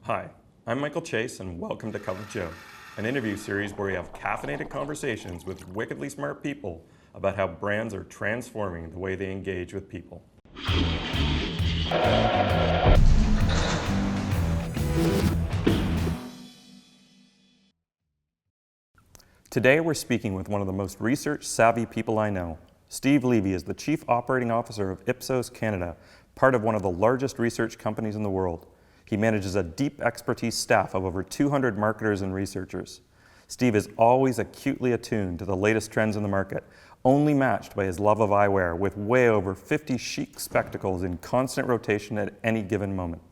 Hi, I'm Michael Chase and welcome to Cup of Joe, an interview series where we have caffeinated conversations with wickedly smart people about how brands are transforming the way they engage with people. Today we're speaking with one of the most research-savvy people I know. Steve Levy is the Chief Operating Officer of Ipsos Canada, part of one of the largest research companies in the world. He manages a deep expertise staff of over 200 marketers and researchers. Steve is always acutely attuned to the latest trends in the market, only matched by his love of eyewear, with way over 50 chic spectacles in constant rotation at any given moment.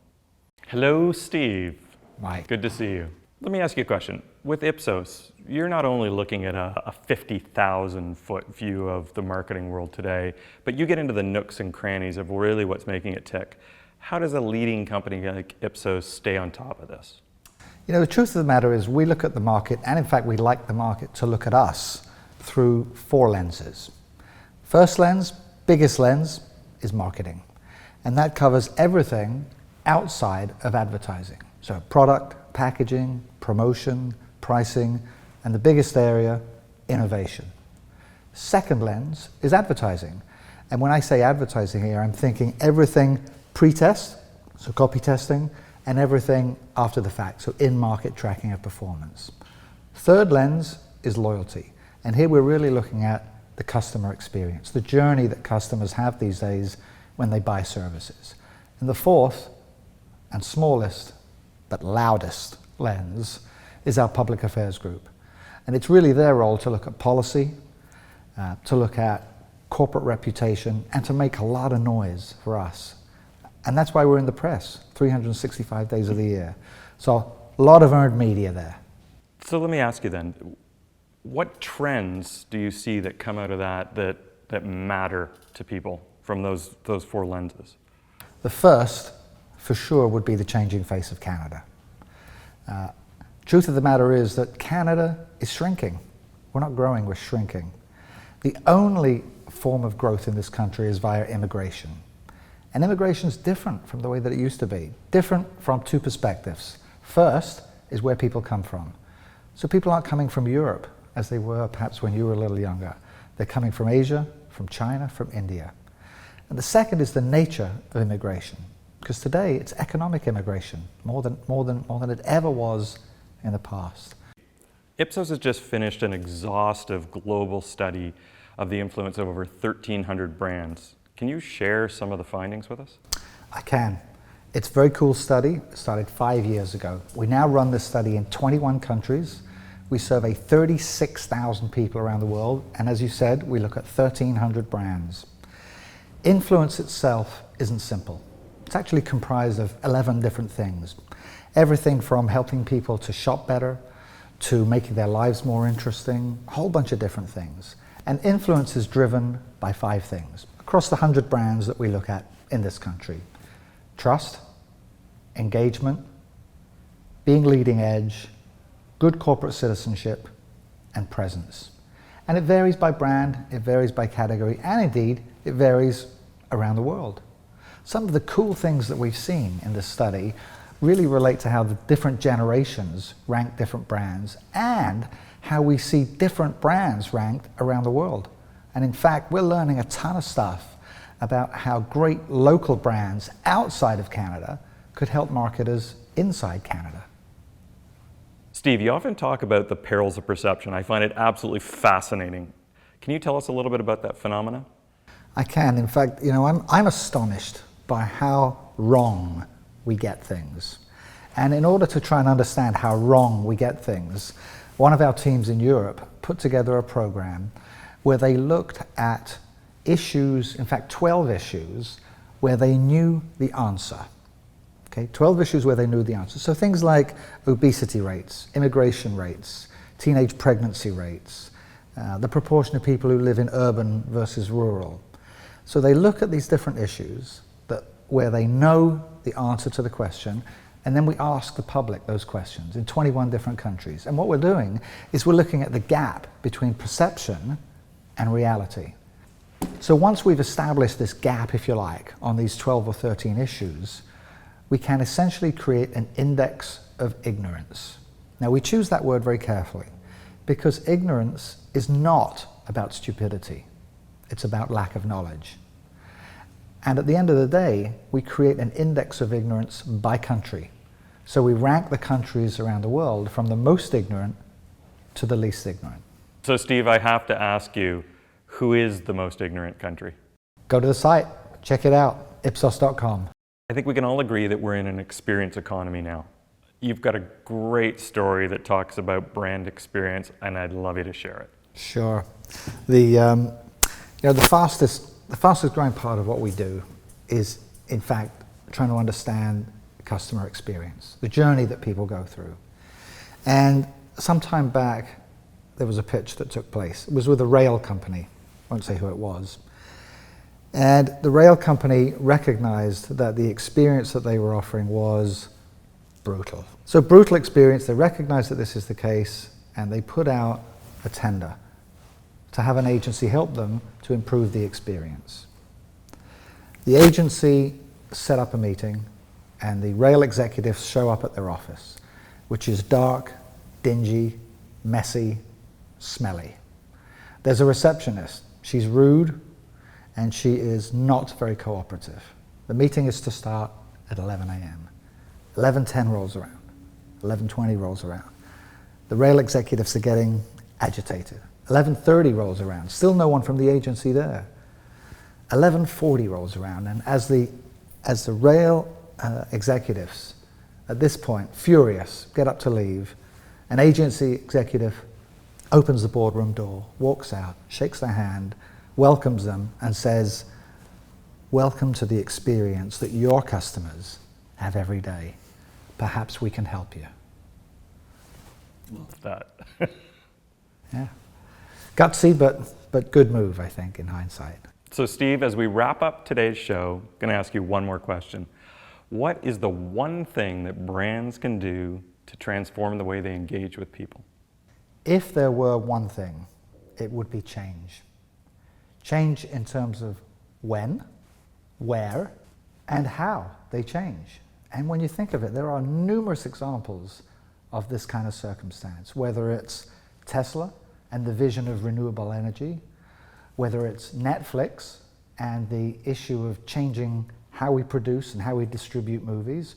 Hello, Steve. Mike. Good to see you. Let me ask you a question. With Ipsos, you're not only looking at a 50,000-foot view of the marketing world today, but you get into the nooks and crannies of really what's making it tick. How does a leading company like Ipsos stay on top of this? You know, the truth of the matter is we look at the market, and in fact we like the market to look at us through four lenses. First lens, biggest lens, is marketing. And that covers everything outside of advertising. So product, packaging, promotion, pricing, and the biggest area, innovation. Second lens is advertising. And when I say advertising here, I'm thinking everything pre-test, so copy testing, and everything after the fact, so in-market tracking of performance. Third lens is loyalty. And here we're really looking at the customer experience, the journey that customers have these days when they buy services. And the fourth and smallest, but loudest lens is our public affairs group. And it's really their role to look at policy, to look at corporate reputation, and to make a lot of noise for us. And that's why we're in the press 365 days of the year. So a lot of earned media there. So let me ask you then, what trends do you see that come out of that matter to people from those four lenses? The first, for sure, would be the changing face of Canada. Truth of the matter is that Canada is shrinking. We're not growing, we're shrinking. The only form of growth in this country is via immigration. And immigration is different from the way that it used to be. Different from two perspectives. First is where people come from. So people aren't coming from Europe as they were perhaps when you were a little younger. They're coming from Asia, from China, from India. And the second is the nature of immigration. Because today it's economic immigration, more than it ever was in the past. Ipsos has just finished an exhaustive global study of the influence of over 1,300 brands. Can you share some of the findings with us? I can. It's a very cool study. It started 5 years ago. We now run this study in 21 countries. We survey 36,000 people around the world. And as you said, we look at 1,300 brands. Influence itself isn't simple. It's actually comprised of 11 different things. Everything from helping people to shop better, to making their lives more interesting, a whole bunch of different things. And influence is driven by 5 things across the 100 brands that we look at in this country. Trust, engagement, being leading edge, good corporate citizenship, and presence. And it varies by brand, it varies by category, and indeed, it varies around the world. Some of the cool things that we've seen in this study really relate to how the different generations rank different brands and how we see different brands ranked around the world. And in fact, we're learning a ton of stuff about how great local brands outside of Canada could help marketers inside Canada. Steve, you often talk about the perils of perception. I find it absolutely fascinating. Can you tell us a little bit about that phenomena? I can. In fact, you know, I'm astonished by how wrong we get things. And in order to try and understand how wrong we get things, one of our teams in Europe put together a program where they looked at issues, in fact 12 issues, where they knew the answer. Okay, 12 issues where they knew the answer. So things like obesity rates, immigration rates, teenage pregnancy rates, the proportion of people who live in urban versus rural. So they look at these different issues where they know the answer to the question, and then we ask the public those questions in 21 different countries. And what we're doing is we're looking at the gap between perception and reality. So once we've established this gap, if you like, on these 12 or 13 issues, we can essentially create an index of ignorance. Now, we choose that word very carefully because ignorance is not about stupidity. It's about lack of knowledge. And at the end of the day, we create an index of ignorance by country. So we rank the countries around the world from the most ignorant to the least ignorant. So Steve, I have to ask you, who is the most ignorant country? Go to the site, check it out, ipsos.com. I think we can all agree that we're in an experience economy now. You've got a great story that talks about brand experience, and I'd love you to share it. Sure. The fastest growing part of what we do is, in fact, trying to understand customer experience, the journey that people go through. And some time back, there was a pitch that took place. It was with a rail company. I won't say who it was. And the rail company recognized that the experience that they were offering was brutal. So brutal experience, they recognized that this is the case, and they put out a tender to have an agency help them to improve the experience. The agency set up a meeting, and the rail executives show up at their office, which is dark, dingy, messy, smelly. There's a receptionist. She's rude, and she is not very cooperative. The meeting is to start at 11 a.m. 11:10 rolls around. 11:20 rolls around. The rail executives are getting agitated. 11:30 rolls around. Still no one from the agency there. 11:40 rolls around, and as the rail executives, at this point, furious, get up to leave, an agency executive opens the boardroom door, walks out, shakes their hand, welcomes them, and says, "Welcome to the experience that your customers have every day. Perhaps we can help you." Love that. Yeah. Gutsy, but good move, I think, in hindsight. So Steve, as we wrap up today's show, I'm going to ask you one more question. What is the one thing that brands can do to transform the way they engage with people? If there were one thing, it would be change. Change in terms of when, where, and how they change. And when you think of it, there are numerous examples of this kind of circumstance, whether it's Tesla and the vision of renewable energy, whether it's Netflix and the issue of changing how we produce and how we distribute movies,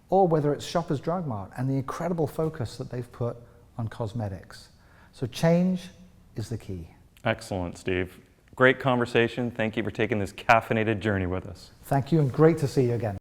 or whether it's Shoppers Drug Mart and the incredible focus that they've put on cosmetics. So change is the key. Excellent, Steve. Great conversation. Thank you for taking this caffeinated journey with us. Thank you, and great to see you again.